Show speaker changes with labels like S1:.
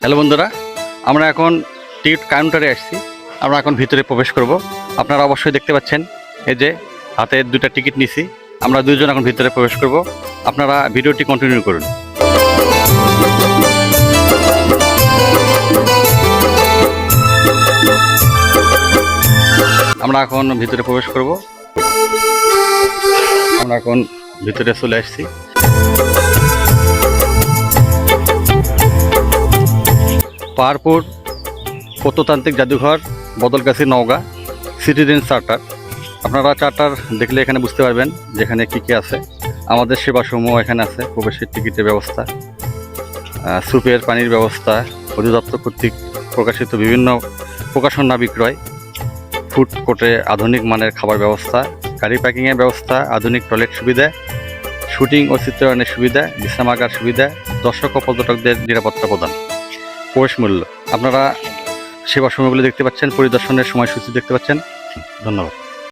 S1: Hello বন্ধুরা, আমরা এখন টিকিট কাউন্টারে আসছি। আমরা এখন ভিতরে প্রবেশ করব। আপনারা অবশ্যই দেখতে পাচ্ছেন এই যে হাতে দুটা টিকিট নিছি। আমরা দুইজন এখন ভিতরে প্রবেশ করব। আপনারা ভিডিওটি কন্টিনিউ করুন। আমরা এখন ভিতরে প্রবেশ করব। আমরা এখন ভিতরে চলে আসছি। পাহাড়পুর প্রত্নতান্ত্রিক জাদুঘর, বদলগাছি, নওগাঁ, সিটিজেন চার্টার। আপনারা চার্টার দেখলে এখানে বুঝতে পারবেন যেখানে কী কী আছে। আমাদের সেবাসমূহ এখানে আছে, প্রবেশের টিকিটের ব্যবস্থা, স্যুপের পানির ব্যবস্থা, অধিদপ্তর কর্তৃক প্রকাশিত বিভিন্ন প্রকাশনা বিক্রয়, ফুড কোর্টে আধুনিক মানের খাবার ব্যবস্থা, গাড়ি পার্কিংয়ের ব্যবস্থা, আধুনিক টয়লেট সুবিধা, শুটিং ও চিত্রায়নের সুবিধা, বিশ্রামাগার সুবিধা, দর্শক ও পর্যটকদের নিরাপত্তা প্রদান। প্রবেশ মূল্য আপনারা সেবা সময়গুলো দেখতে পাচ্ছেন, পরিদর্শনের সময়সূচি দেখতে পাচ্ছেন। ধন্যবাদ।